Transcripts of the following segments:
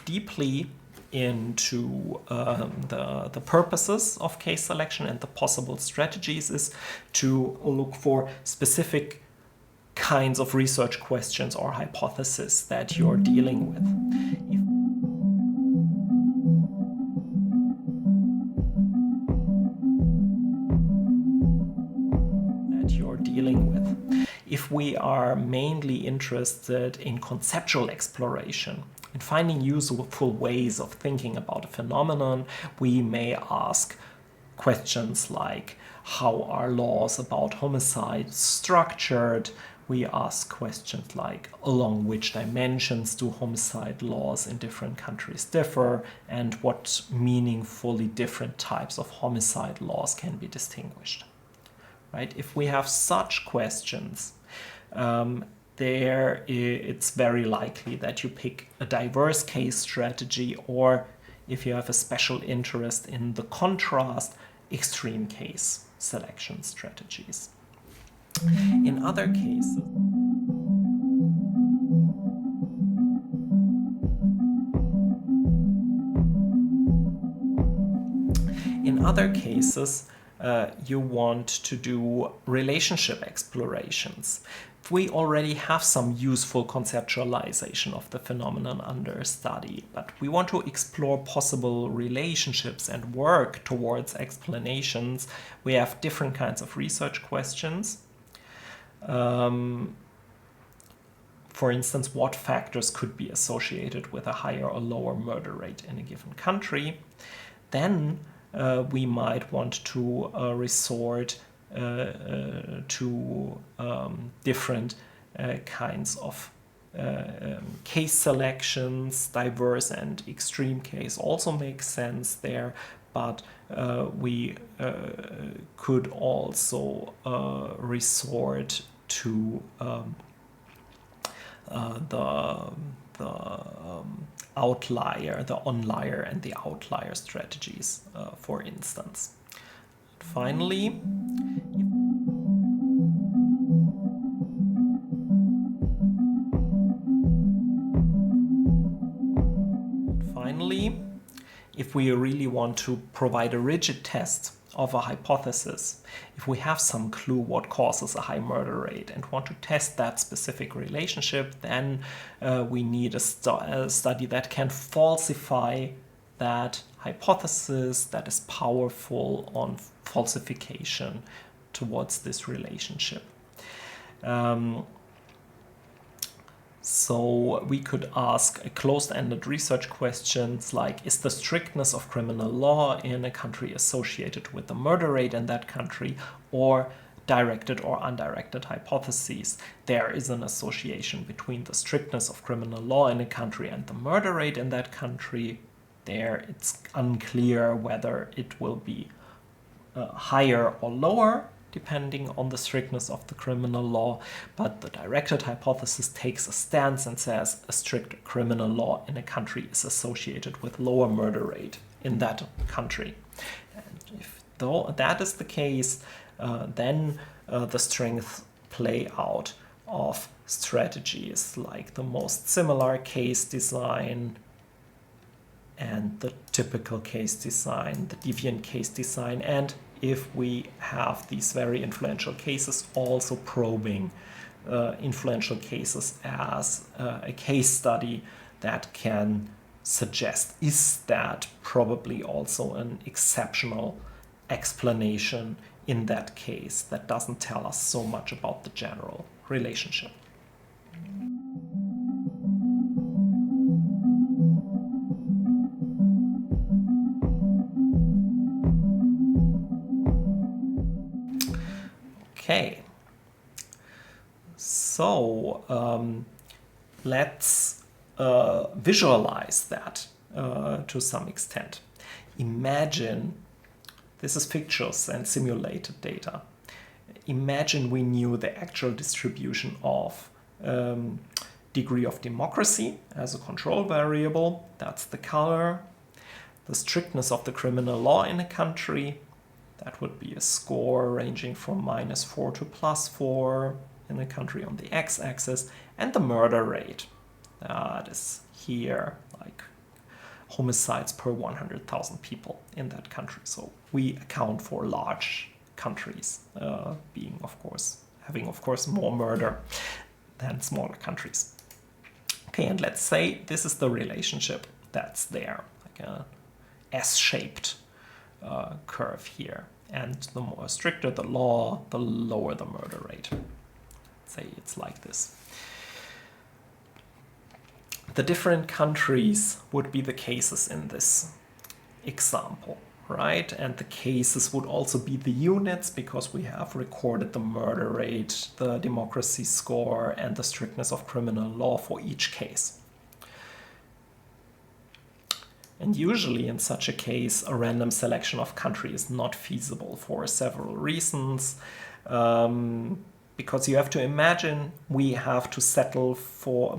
deeply into the purposes of case selection and the possible strategies is to look for specific kinds of research questions or hypotheses that you're dealing with. If we are mainly interested in conceptual exploration, in finding useful ways of thinking about a phenomenon, we may ask questions like, how are laws about homicide structured? We ask questions like, along which dimensions do homicide laws in different countries differ, and what meaningfully different types of homicide laws can be distinguished. Right? If we have such questions, it's very likely that you pick a diverse case strategy, or if you have a special interest in the contrast, extreme case selection strategies. In other cases, you want to do relationship explorations. We already have some useful conceptualization of the phenomenon under study, but we want to explore possible relationships and work towards explanations. We have different kinds of research questions. For instance, what factors could be associated with a higher or lower murder rate in a given country? Then we might want to resort to different kinds of case selections. Diverse and extreme case also makes sense there, but we could also resort to the outlier, the onlier and the outlier strategies, for instance. Finally, if we really want to provide a rigid test of a hypothesis, if we have some clue what causes a high murder rate and want to test that specific relationship, then we need a study that can falsify that hypothesis, that is powerful on falsification towards this relationship. So we could ask a closed-ended research questions like, is the strictness of criminal law in a country associated with the murder rate in that country, or directed or undirected hypotheses? There is an association between the strictness of criminal law in a country and the murder rate in that country. There it's unclear whether it will be higher or lower depending on the strictness of the criminal law, but the directed hypothesis takes a stance and says a strict criminal law in a country is associated with lower murder rate in that country. And if that is the case, then the strength play out of strategies like the most similar case design and the typical case design, the deviant case design, and if we have these very influential cases, also probing influential cases as a case study that can suggest, is that probably also an exceptional explanation in that case that doesn't tell us so much about the general relationship. Okay, so let's visualize that to some extent. Imagine, this is pictures and simulated data. Imagine we knew the actual distribution of degree of democracy as a control variable, that's the color. The strictness of the criminal law in a country, that would be a score ranging from -4 to +4 in a country on the x-axis, and the murder rate, that is here, like homicides per 100,000 people in that country. So we account for large countries having of course more murder than smaller countries. Okay, and let's say this is the relationship that's there, like a S-shaped curve here. And the more stricter the law, the lower the murder rate. Say it's like this. The different countries would be the cases in this example, right? And the cases would also be the units, because we have recorded the murder rate, the democracy score, and the strictness of criminal law for each case. And usually in such a case, a random selection of country is not feasible for several reasons. Because you have to imagine we have to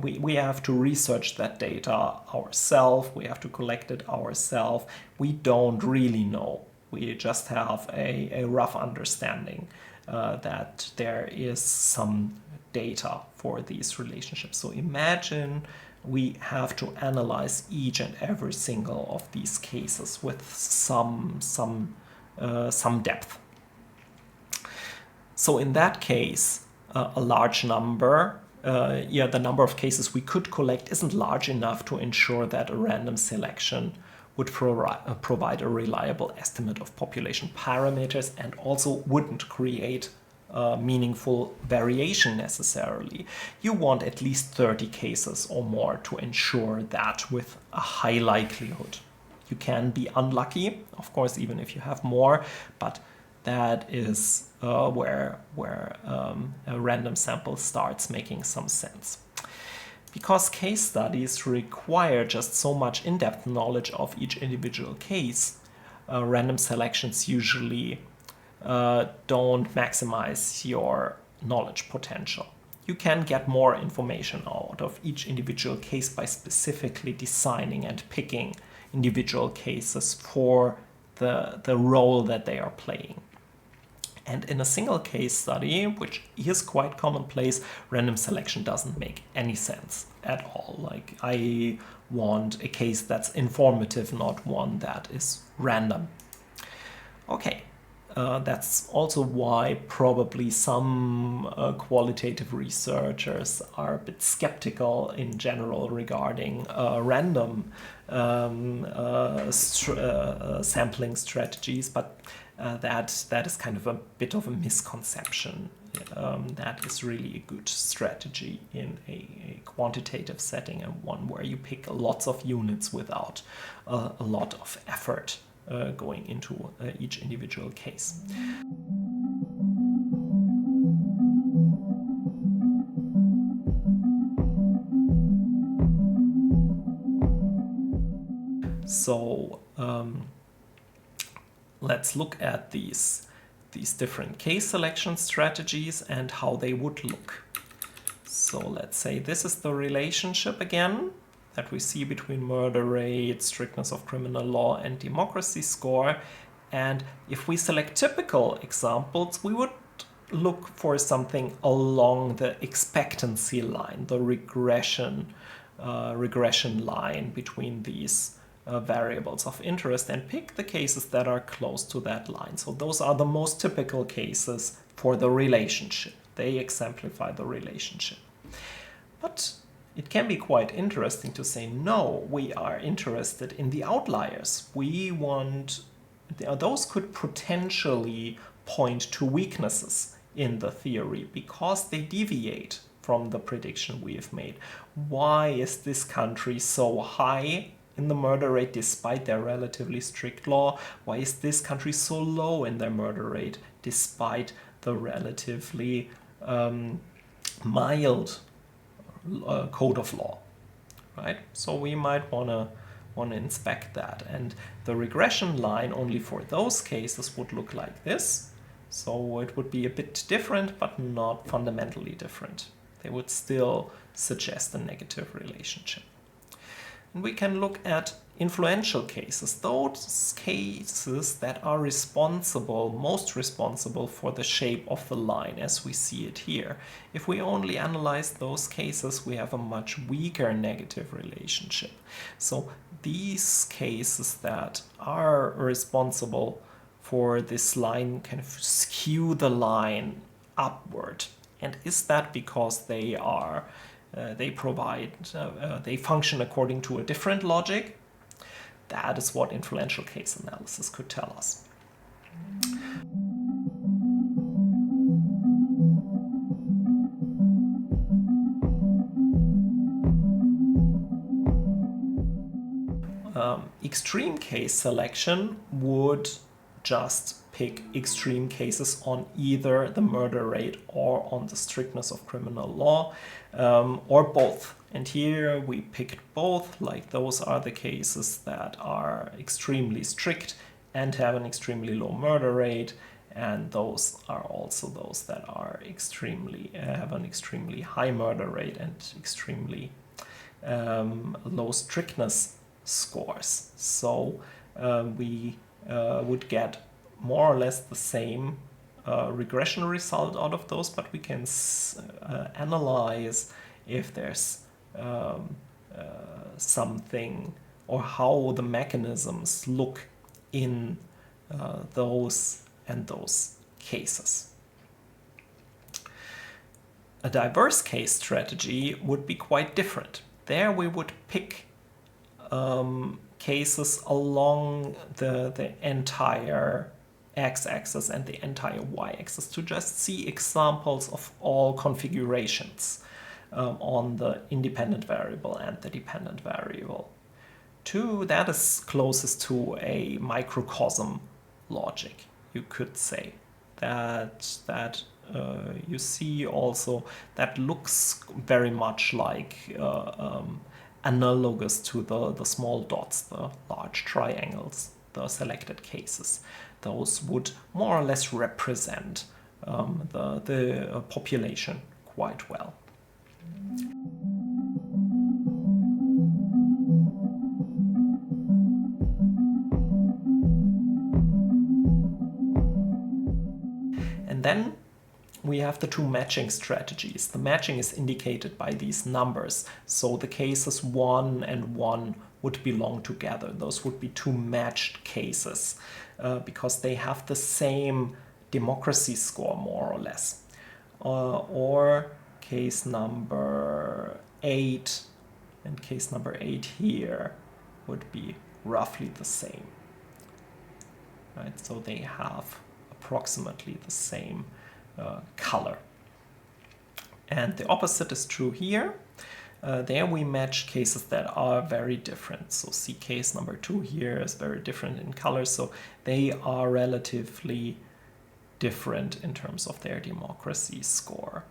we have to research that data ourselves, we have to collect it ourselves. We don't really know. We just have a rough understanding that there is some data for these relationships. So imagine we have to analyze each and every single of these cases with some depth. So in that case, a large number, the number of cases we could collect isn't large enough to ensure that a random selection would provide a reliable estimate of population parameters, and also wouldn't create meaningful variation necessarily. You want at least 30 cases or more to ensure that with a high likelihood. You can be unlucky, of course, even if you have more, but that is where a random sample starts making some sense. Because case studies require just so much in-depth knowledge of each individual case, random selections usually don't maximize your knowledge potential. You can get more information out of each individual case by specifically designing and picking individual cases for the role that they are playing. And in a single case study, which is quite commonplace, random selection doesn't make any sense at all. Like, I want a case that's informative, not one that is random. Okay, that's also why probably some qualitative researchers are a bit skeptical in general regarding random sampling strategies, but that is kind of a bit of a misconception. That is really a good strategy in a quantitative setting, and one where you pick lots of units without a lot of effort going into each individual case. So let's look at these different case selection strategies and how they would look. So let's say this is the relationship again that we see between murder rate, strictness of criminal law, and democracy score. And if we select typical examples, we would look for something along the expectancy line, the regression line between these variables of interest, and pick the cases that are close to that line. So those are the most typical cases for the relationship. They exemplify the relationship. But it can be quite interesting to say, no, we are interested in the outliers. We want, those could potentially point to weaknesses in the theory because they deviate from the prediction we have made. Why is this country so high in the murder rate despite their relatively strict law? Why is this country so low in their murder rate despite the relatively mild code of law, right? So we might want to inspect that, and the regression line only for those cases would look like this. So it would be a bit different, but not fundamentally different. They would still suggest a negative relationship. And we can look at influential cases, those cases that are most responsible for the shape of the line as we see it here. If we only analyze those cases, we have a much weaker negative relationship. So these cases that are responsible for this line kind of skew the line upward. And is that because they function according to a different logic? That is what influential case analysis could tell us. Extreme case selection would just pick extreme cases on either the murder rate or on the strictness of criminal law, or both. And here we picked both, like those are the cases that are extremely strict and have an extremely low murder rate, and those are also those that are have an extremely high murder rate and extremely low strictness scores. So we would get more or less the same regression result out of those, but we can analyze if there's something or how the mechanisms look in those and those cases. A diverse case strategy would be quite different. There we would pick cases along the entire x-axis and the entire y-axis to just see examples of all configurations on the independent variable and the dependent variable. That is closest to a microcosm logic, you could say. That you see also that looks very much like analogous to the small dots, the large triangles, the selected cases. Those would more or less represent the population quite well. And then we have the two matching strategies. The matching is indicated by these numbers. So the cases 1 and 1 would belong together. Those would be two matched cases because they have the same democracy score, more or less. Or case number 8 and case number 8 here would be roughly the same. Right? So they have approximately the same color. And the opposite is true here. There we match cases that are very different. So see case number 2 here is very different in color. So they are relatively different in terms of their democracy score.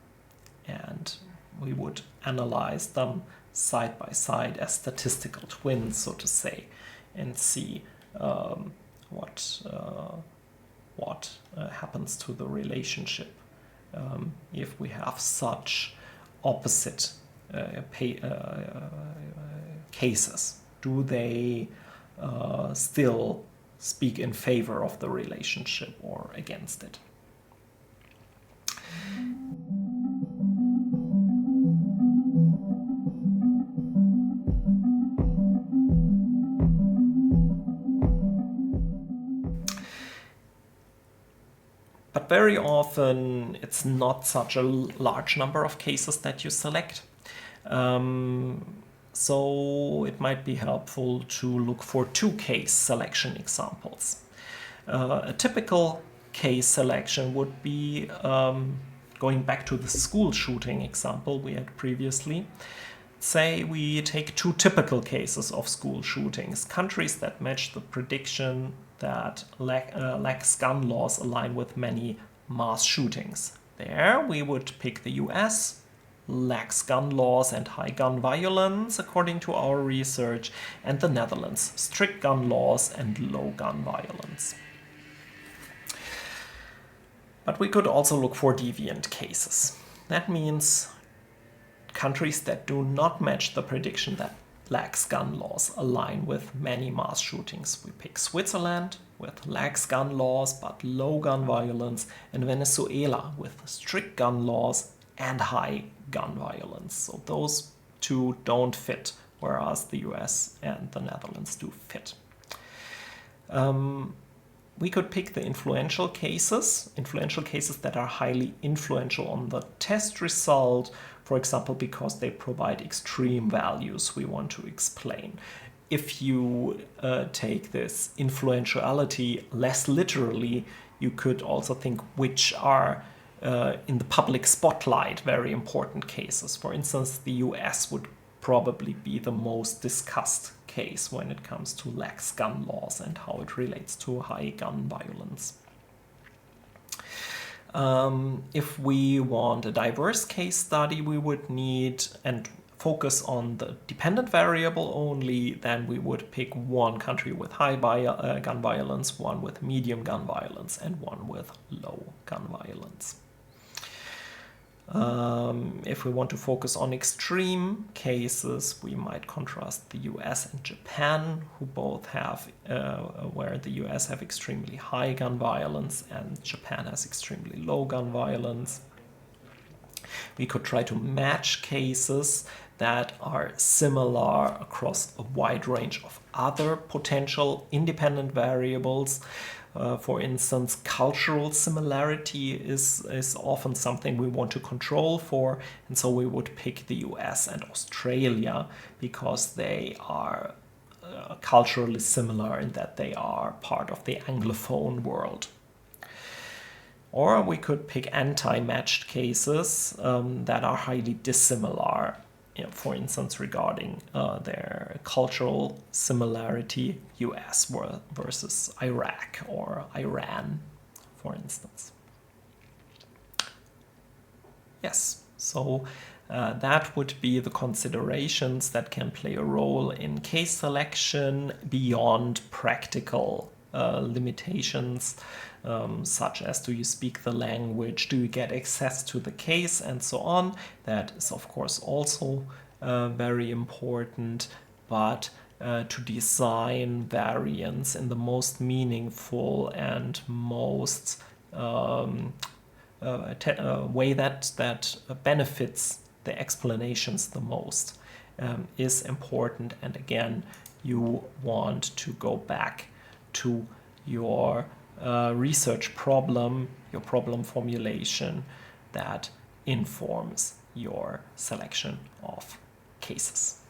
And we would analyze them side by side as statistical twins, so to say, and see what happens to the relationship if we have such opposite cases. Do they still speak in favor of the relationship or against it? But very often it's not such a large number of cases that you select. So it might be helpful to look for two case selection examples. A typical case selection would be, going back to the school shooting example we had previously, say we take two typical cases of school shootings, countries that match the prediction that lax gun laws align with many mass shootings. There we would pick the US, lax gun laws and high gun violence according to our research, and the Netherlands, strict gun laws and low gun violence. But we could also look for deviant cases. That means countries that do not match the prediction that lax gun laws align with many mass shootings. We pick Switzerland with lax gun laws but low gun violence, and Venezuela with strict gun laws and high gun violence. So those two don't fit, whereas the US and the Netherlands do fit. We could pick the influential cases that are highly influential on the test result, for example, because they provide extreme values we want to explain. If you take this influentiality less literally, you could also think which are in the public spotlight very important cases. For instance, the US would probably be the most discussed case when it comes to lax gun laws and how it relates to high gun violence. If we want a diverse case study, we would need and focus on the dependent variable only, then we would pick one country with high gun violence, one with medium gun violence, and one with low gun violence. If we want to focus on extreme cases, we might contrast the US and Japan, who both have, where the US have extremely high gun violence and Japan has extremely low gun violence. We could try to match cases that are similar across a wide range of other potential independent variables. For instance, cultural similarity is often something we want to control for, and so we would pick the US and Australia because they are culturally similar in that they are part of the Anglophone world. Or we could pick anti-matched cases that are highly dissimilar, for instance, regarding their cultural similarity, US versus Iraq or Iran, for instance. Yes, so that would be the considerations that can play a role in case selection beyond practical limitations, such as do you speak the language, do you get access to the case, and so on. That is of course also very important, but to design variants in the most meaningful and most way that benefits the explanations the most is important. And again, you want to go back to your research problem, your problem formulation that informs your selection of cases.